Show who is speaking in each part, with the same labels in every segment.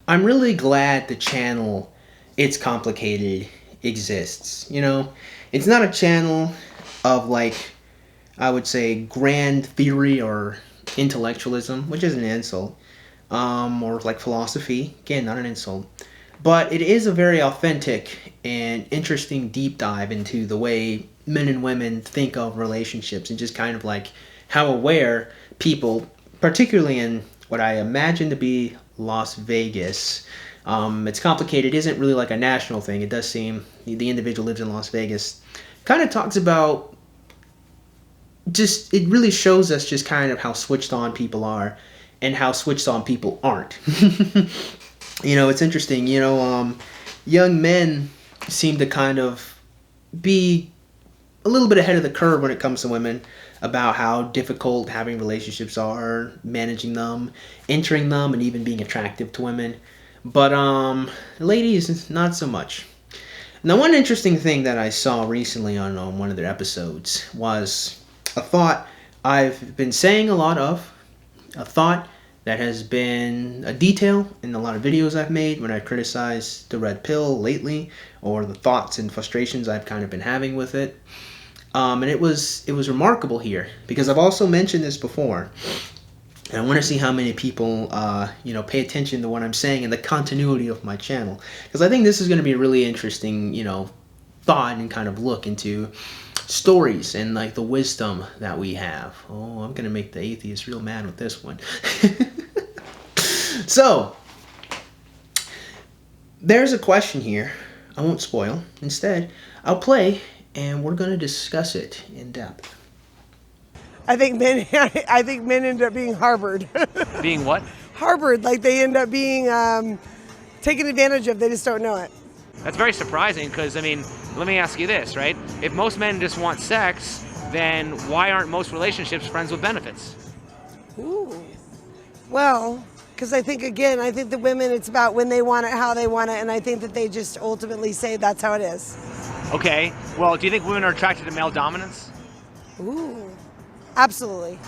Speaker 1: I'm really glad the channel It's Complicated exists. You know, it's not a channel of like, I would say, grand theory or intellectualism, which is an insult, or like philosophy. Again, not an insult. But it is a very authentic and interesting deep dive into the way men and women think of relationships and just kind of like how aware people, particularly in what I imagine to be Las Vegas, it's complicated. It isn't really like a national thing. It does seem the individual lives in Las Vegas. Kind of talks about just, it really shows us just kind of how switched on people are and how switched on people aren't. You know, it's interesting. You know, young men seem to kind of be a little bit ahead of the curve when it comes to women about how difficult having relationships are, managing them, entering them, and even being attractive to women. But ladies, not so much. Now, one interesting thing that I saw recently on one of their episodes was a thought I've been saying a lot of, a thought that has been a detail in a lot of videos I've made when I criticize the red pill lately, or the thoughts and frustrations I've kind of been having with it. And it was remarkable here because I've also mentioned this before, and I want to see how many people pay attention to what I'm saying and the continuity of my channel, because I think this is going to be a really interesting thought and kind of look into stories and like the wisdom that we have. Oh, I'm gonna make the atheist real mad with this one. So there's a question here. I won't spoil. Instead, I'll play and we're gonna discuss it in depth.
Speaker 2: I think men end up being harbored.
Speaker 3: Being what?
Speaker 2: Harbored, like they end up being taken advantage of. They just don't know it.
Speaker 3: That's very surprising because, I mean, let me ask you this, right? If most men just want sex, then why aren't most relationships friends with benefits?
Speaker 2: Ooh. Well, because I think the women, it's about when they want it, how they want it, and I think that they just ultimately say that's how it is.
Speaker 3: Okay. Well, do you think women are attracted to male dominance?
Speaker 2: Ooh. Absolutely.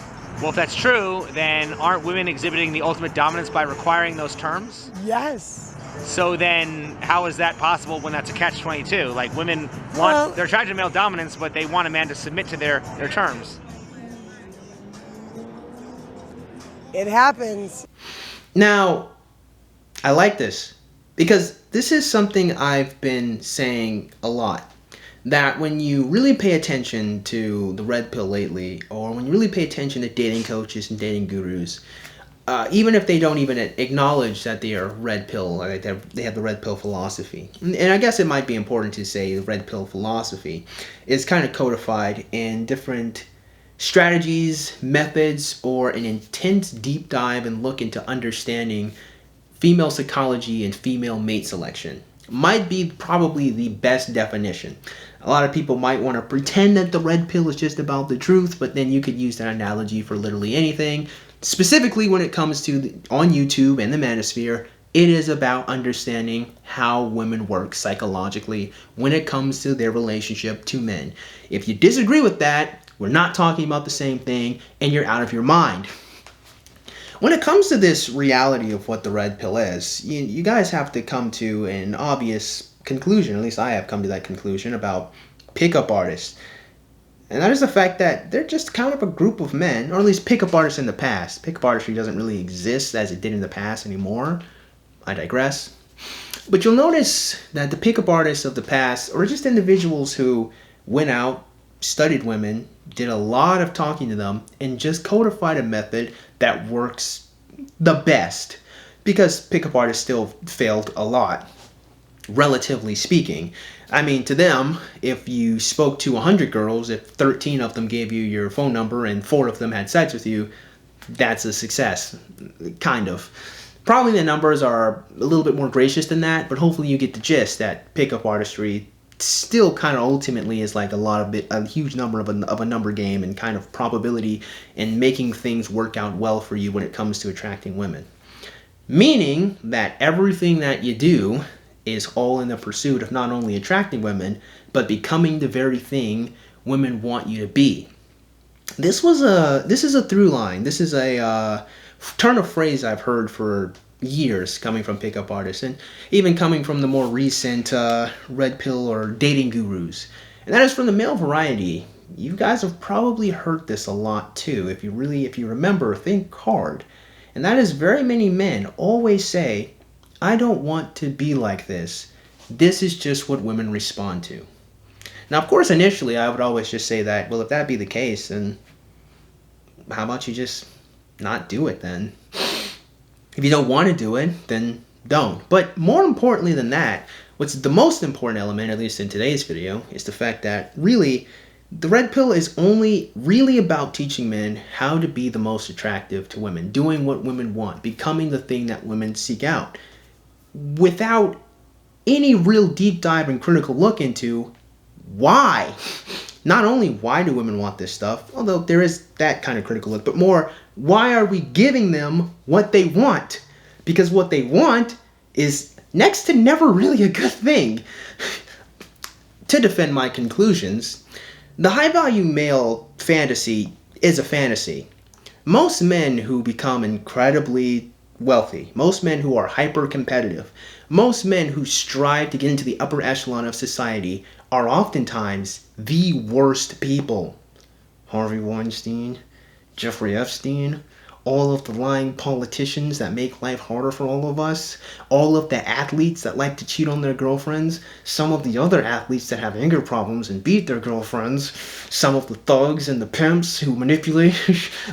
Speaker 3: Well, if that's true, then aren't women exhibiting the ultimate dominance by requiring those terms?
Speaker 2: Yes.
Speaker 3: So then how is that possible when that's a catch-22? Like women they're attracted to male dominance, but they want a man to submit to their terms.
Speaker 2: It happens.
Speaker 1: Now, I like this because this is something I've been saying a lot. That when you really pay attention to the red pill lately, or when you really pay attention to dating coaches and dating gurus, even if they don't even acknowledge that they are red pill, like they have the red pill philosophy. And I guess it might be important to say the red pill philosophy is kind of codified in different strategies, methods, or an intense deep dive and look into understanding female psychology and female mate selection. Might be probably the best definition. A lot of people might want to pretend that the red pill is just about the truth, but then you could use that analogy for literally anything. Specifically when it comes to on YouTube and the manosphere, it is about understanding how women work psychologically when it comes to their relationship to men. If you disagree with that, we're not talking about the same thing and you're out of your mind. When it comes to this reality of what the red pill is, you guys have to come to an obvious conclusion, at least I have come to that conclusion, about pickup artists. And that is the fact that they're just kind of a group of men, or at least pickup artists in the past. Pickup artistry doesn't really exist as it did in the past anymore. I digress. But you'll notice that the pickup artists of the past, or just individuals who went out, studied women, did a lot of talking to them, and just codified a method that works the best. Because pickup artists still failed a lot, relatively speaking. I mean, to them, if you spoke to 100 girls, if 13 of them gave you your phone number and 4 of them had sex with you, that's a success. Kind of. Probably the numbers are a little bit more gracious than that, but hopefully you get the gist that pickup artistry still kind of ultimately is like a huge number of a number game and kind of probability in making things work out well for you when it comes to attracting women. Meaning that everything that you do is all in the pursuit of not only attracting women, but becoming the very thing women want you to be. This is a through line. This is a turn of phrase I've heard for years coming from pickup artists, and even coming from the more recent red pill or dating gurus. And that is from the male variety. You guys have probably heard this a lot too. If you remember, think hard. And that is very many men always say, I don't want to be like this. This is just what women respond to. Now, of course, initially I would always just say that, well, if that be the case, then how about you just not do it then? If you don't want to do it, then don't. But more importantly than that, what's the most important element, at least in today's video, is the fact that really the red pill is only really about teaching men how to be the most attractive to women, doing what women want, becoming the thing that women seek out, without any real deep dive and critical look into why. Not only why do women want this stuff, although there is that kind of critical look, but more, why are we giving them what they want? Because what they want is next to never really a good thing. To defend my conclusions, the high-value male fantasy is a fantasy. Most men who become incredibly wealthy, most men who are hyper-competitive, most men who strive to get into the upper echelon of society are oftentimes the worst people. Harvey Weinstein, Jeffrey Epstein, all of the lying politicians that make life harder for all of us, all of the athletes that like to cheat on their girlfriends, some of the other athletes that have anger problems and beat their girlfriends, some of the thugs and the pimps who manipulate.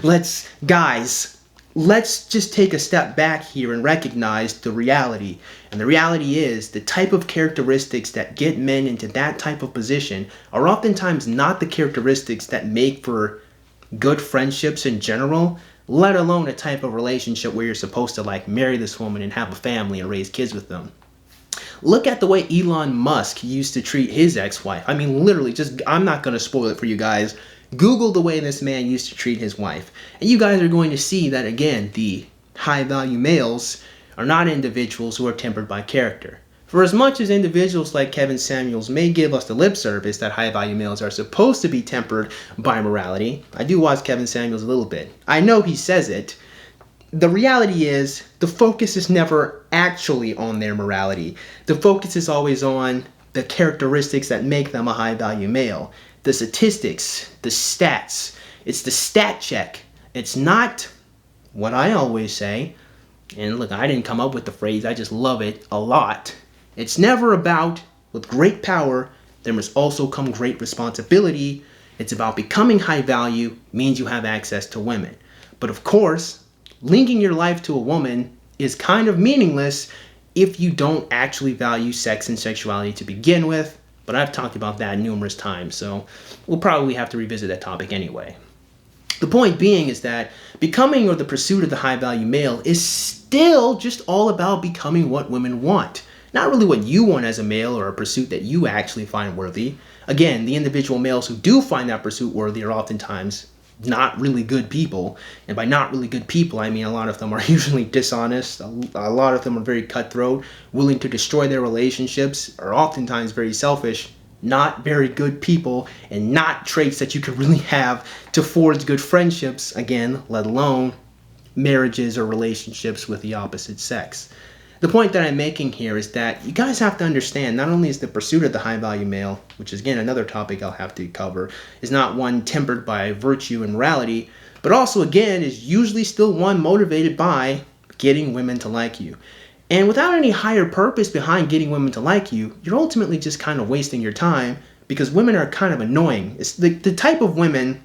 Speaker 1: Let's just take a step back here and recognize the reality. And the reality is the type of characteristics that get men into that type of position are oftentimes not the characteristics that make for good friendships in general, let alone a type of relationship where you're supposed to like marry this woman and have a family and raise kids with them. Look at the way Elon Musk used to treat his ex-wife. I mean, literally, I'm not going to spoil it for you guys. Google the way this man used to treat his wife. And you guys are going to see that, again, the high-value males are not individuals who are tempered by character. For as much as individuals like Kevin Samuels may give us the lip service that high-value males are supposed to be tempered by morality, I do watch Kevin Samuels a little bit. I know he says it. The reality is, the focus is never actually on their morality. The focus is always on the characteristics that make them a high-value male. The statistics, the stats. It's the stat check. It's not what I always say, and look, I didn't come up with the phrase, I just love it a lot. It's never about, with great power, there must also come great responsibility. It's about becoming high value means you have access to women. But of course, linking your life to a woman is kind of meaningless if you don't actually value sex and sexuality to begin with. But I've talked about that numerous times, so we'll probably have to revisit that topic anyway. The point being is that becoming or the pursuit of the high value male is still just all about becoming what women want. Not really what you want as a male or a pursuit that you actually find worthy. Again, the individual males who do find that pursuit worthy are oftentimes not really good people. And by not really good people, I mean a lot of them are usually dishonest. A lot of them are very cutthroat, willing to destroy their relationships, are oftentimes very selfish, not very good people, and not traits that you could really have to forge good friendships, again, let alone marriages or relationships with the opposite sex. The point that I'm making here is that you guys have to understand not only is the pursuit of the high value male, which is again another topic I'll have to cover, is not one tempered by virtue and morality, but also again is usually still one motivated by getting women to like you. And without any higher purpose behind getting women to like you, you're ultimately just kind of wasting your time because women are kind of annoying. It's the type of women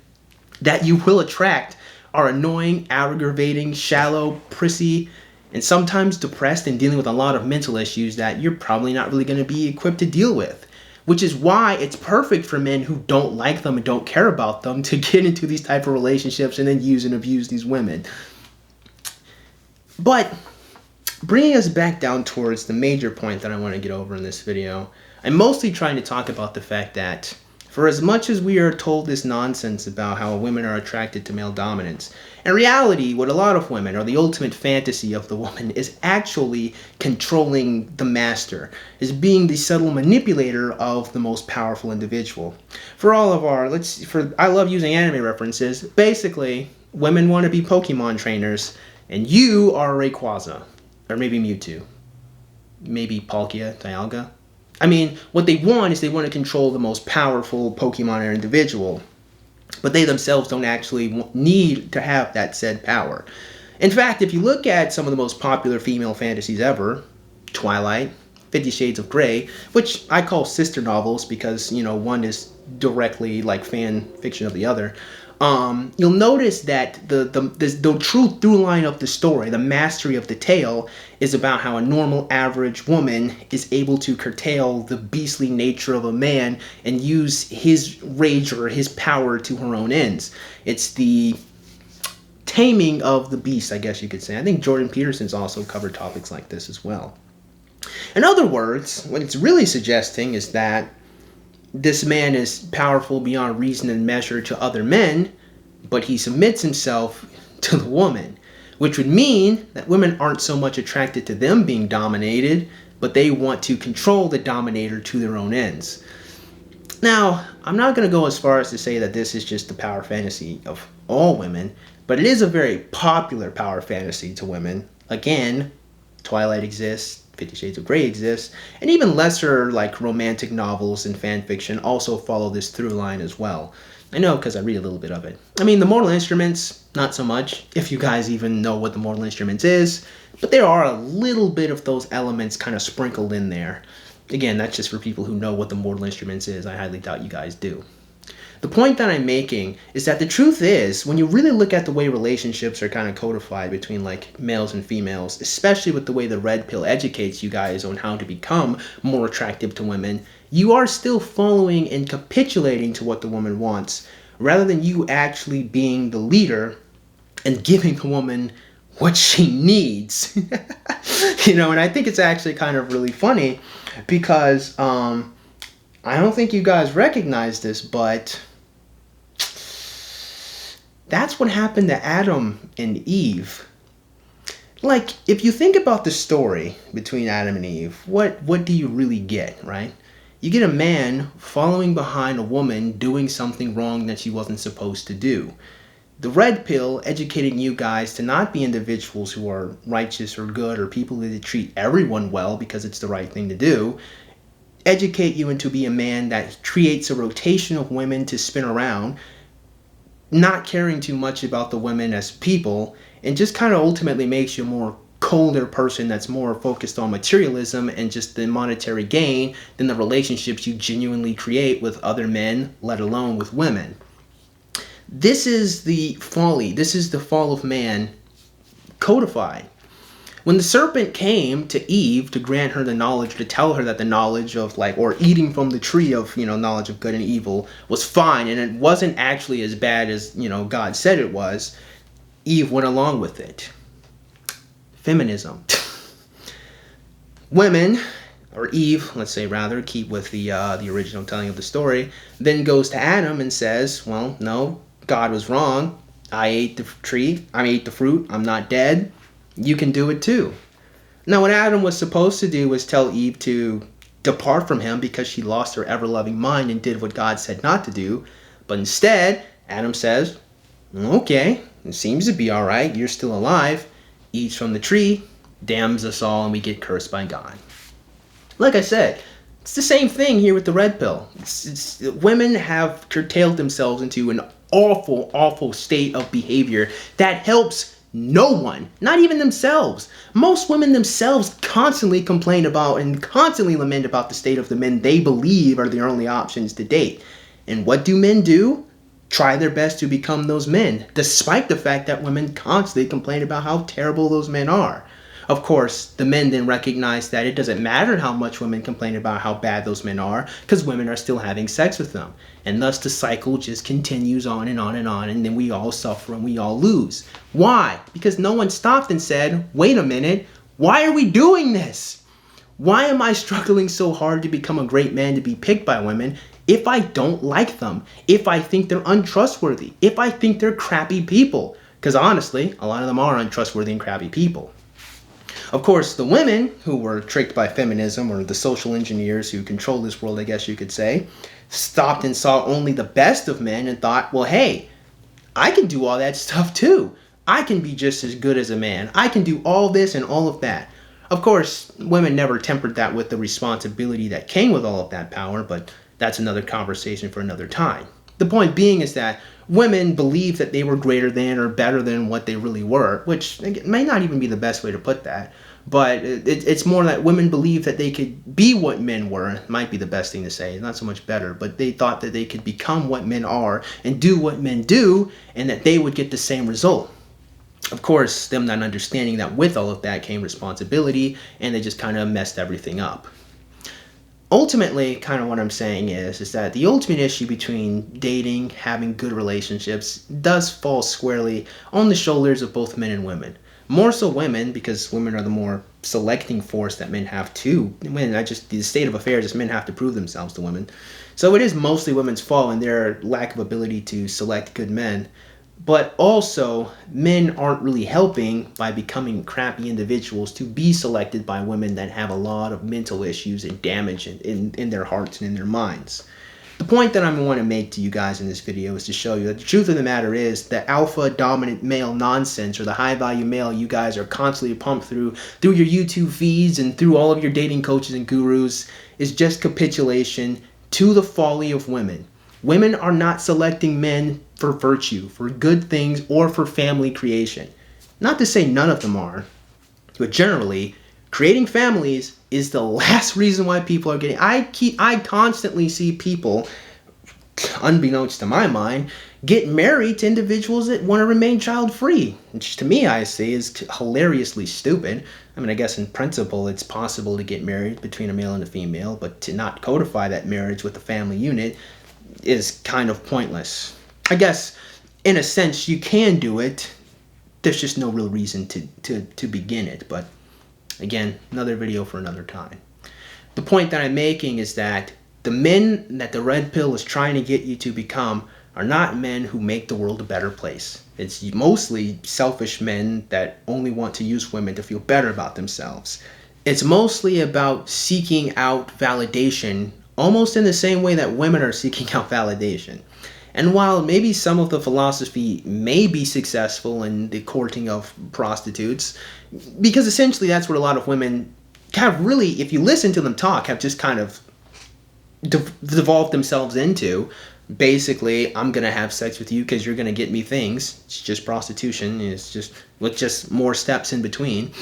Speaker 1: that you will attract are annoying, aggravating, shallow, prissy, and sometimes depressed and dealing with a lot of mental issues that you're probably not really going to be equipped to deal with. Which is why it's perfect for men who don't like them and don't care about them to get into these type of relationships and then use and abuse these women. But bringing us back down towards the major point that I want to get over in this video, I'm mostly trying to talk about the fact that for as much as we are told this nonsense about how women are attracted to male dominance, in reality, what a lot of women, or the ultimate fantasy of the woman, is actually controlling the master, is being the subtle manipulator of the most powerful individual. For all of our, I love using anime references, basically, women want to be Pokemon trainers, and you are a Rayquaza. or maybe Mewtwo, maybe Palkia, Dialga. I mean, what they want is they want to control the most powerful Pokemon or individual, but they themselves don't actually need to have that said power. In fact, if you look at some of the most popular female fantasies ever, Twilight, 50 Shades of Grey, which I call sister novels because, one is directly like fan fiction of the other, you'll notice that the true through line of the story, the mastery of the tale, is about how a normal average woman is able to curtail the beastly nature of a man and use his rage or his power to her own ends. It's the taming of the beast, I guess you could say. I think Jordan Peterson's also covered topics like this as well. In other words, what it's really suggesting is that this man is powerful beyond reason and measure to other men, but he submits himself to the woman, which would mean that women aren't so much attracted to them being dominated, but they want to control the dominator to their own ends. Now, I'm not going to go as far as to say that this is just the power fantasy of all women, but it is a very popular power fantasy to women. Again, Twilight exists, 50 Shades of Grey exists, and even lesser like romantic novels and fan fiction also follow this through line as well. I know because I read a little bit of it. I mean, the Mortal Instruments, not so much, if you guys even know what the Mortal Instruments is, but there are a little bit of those elements kind of sprinkled in there. Again, that's just for people who know what the Mortal Instruments is. I highly doubt you guys do. The point that I'm making is that the truth is, when you really look at the way relationships are kind of codified between like males and females, especially with the way the red pill educates you guys on how to become more attractive to women, you are still following and capitulating to what the woman wants, rather than you actually being the leader and giving the woman what she needs. And I think it's actually kind of really funny because I don't think you guys recognize this, but that's what happened to Adam and Eve. Like, if you think about the story between Adam and Eve, what do you really get, right? You get a man following behind a woman doing something wrong that she wasn't supposed to do. The red pill educating you guys to not be individuals who are righteous or good or people that treat everyone well because it's the right thing to do. Educate you into be a man that creates a rotation of women to spin around, not caring too much about the women as people, and just kind of ultimately makes you a more colder person that's more focused on materialism and just the monetary gain than the relationships you genuinely create with other men, let alone with women. This is the folly. This is the fall of man codified. When the serpent came to Eve to grant her the knowledge, to tell her that the knowledge of or eating from the tree of, knowledge of good and evil was fine, and it wasn't actually as bad as, God said it was, Eve went along with it. Feminism. Women, or Eve, let's say rather, keep with the original telling of the story, then goes to Adam and says, well, no, God was wrong. I ate the tree. I ate the fruit. I'm not dead. You can do it too. Now, what Adam was supposed to do was tell Eve to depart from him because she lost her ever-loving mind and did what God said not to do. But instead, Adam says, okay, it seems to be all right. You're still alive. Eats from the tree, damns us all, and we get cursed by God. Like I said, it's the same thing here with the red pill. Women have curtailed themselves into an awful, awful state of behavior that helps no one, not even themselves. Most women themselves constantly complain about and constantly lament about the state of the men they believe are their only options to date. And what do men do? Try their best to become those men, despite the fact that women constantly complain about how terrible those men are. Of course, the men then recognize that it doesn't matter how much women complain about how bad those men are, because women are still having sex with them. And thus the cycle just continues on and on and on, and then we all suffer and we all lose. Why? Because no one stopped and said, wait a minute, why are we doing this? Why am I struggling so hard to become a great man to be picked by women if I don't like them, if I think they're untrustworthy, if I think they're crappy people? Because honestly, a lot of them are untrustworthy and crappy people. Of course, the women who were tricked by feminism, or the social engineers who control this world, I guess you could say, stopped and saw only the best of men and thought, well, hey, I can do all that stuff too. I can be just as good as a man. I can do all this and all of that. Of course, women never tempered that with the responsibility that came with all of that power, but that's another conversation for another time. The point being is that women believed that they were greater than or better than what they really were, which may not even be the best way to put that. But it's more that women believed that they could be what men were. Might be the best thing to say. Not so much better, but they thought that they could become what men are and do what men do, and that they would get the same result. Of course, them not understanding that with all of that came responsibility, and they just kind of messed everything up. Ultimately, kind of what I'm saying is that the ultimate issue between dating, having good relationships, does fall squarely on the shoulders of both men and women. More so women, because women are the more selecting force that men have too. The state of affairs is men have to prove themselves to women. So it is mostly women's fault and their lack of ability to select good men. But also, men aren't really helping by becoming crappy individuals to be selected by women that have a lot of mental issues and damage in their hearts and in their minds. The point that I want to make to you guys in this video is to show you that the truth of the matter is the alpha dominant male nonsense, or the high value male you guys are constantly pumped through your YouTube feeds and through all of your dating coaches and gurus, is just capitulation to the folly of women. Women are not selecting men for virtue, for good things, or for family creation. Not to say none of them are, but generally, creating families is the last reason why people are getting... I constantly see people, unbeknownst to my mind, get married to individuals that want to remain child-free, which to me I see is hilariously stupid. I mean, I guess in principle it's possible to get married between a male and a female, but to not codify that marriage with the family unit is kind of pointless. I guess, in a sense, you can do it. There's just no real reason to begin it. But, again, another video for another time. The point that I'm making is that the men that the red pill is trying to get you to become are not men who make the world a better place. It's mostly selfish men that only want to use women to feel better about themselves. It's mostly about seeking out validation, almost in the same way that women are seeking out validation. And while maybe some of the philosophy may be successful in the courting of prostitutes, because essentially that's what a lot of women have really, if you listen to them talk, have just kind of devolved themselves into. Basically, I'm going to have sex with you because you're going to get me things. It's just prostitution. It's just with just more steps in between.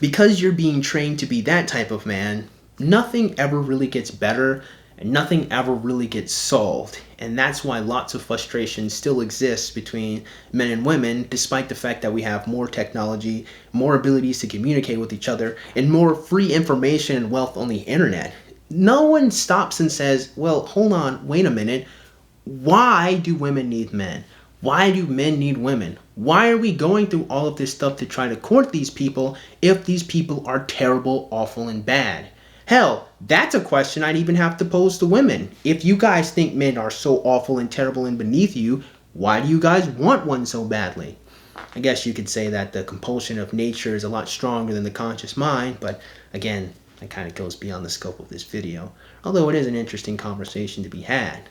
Speaker 1: Because you're being trained to be that type of man, nothing ever really gets better and nothing ever really gets solved. And that's why lots of frustration still exists between men and women, despite the fact that we have more technology, more abilities to communicate with each other, and more free information and wealth on the internet. No one stops and says, well, hold on, wait a minute. Why do women need men? Why do men need women? Why are we going through all of this stuff to try to court these people if these people are terrible, awful, and bad? Hell, that's a question I'd even have to pose to women. If you guys think men are so awful and terrible and beneath you, why do you guys want one so badly? I guess you could say that the compulsion of nature is a lot stronger than the conscious mind, but again, that kind of goes beyond the scope of this video. Although it is an interesting conversation to be had.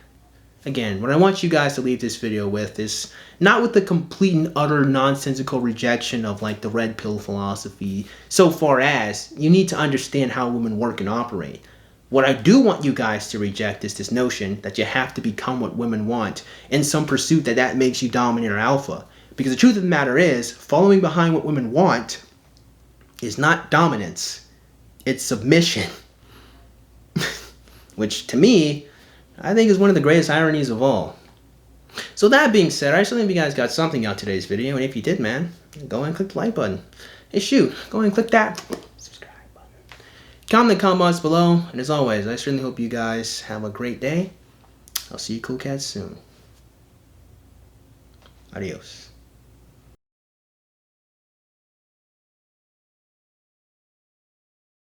Speaker 1: Again, what I want you guys to leave this video with is not with the complete and utter nonsensical rejection of like the red pill philosophy, so far as you need to understand how women work and operate. What I do want you guys to reject is this notion that you have to become what women want in some pursuit that makes you dominant or alpha. Because the truth of the matter is, following behind what women want is not dominance, it's submission. Which to me, I think is one of the greatest ironies of all. So that being said, I just hope you guys got something out of today's video, and if you did, man, go ahead and click the like button. Hey shoot, go ahead and click that subscribe button. Comment in the comments below, and as always, I certainly hope you guys have a great day. I'll see you cool cats soon. Adios.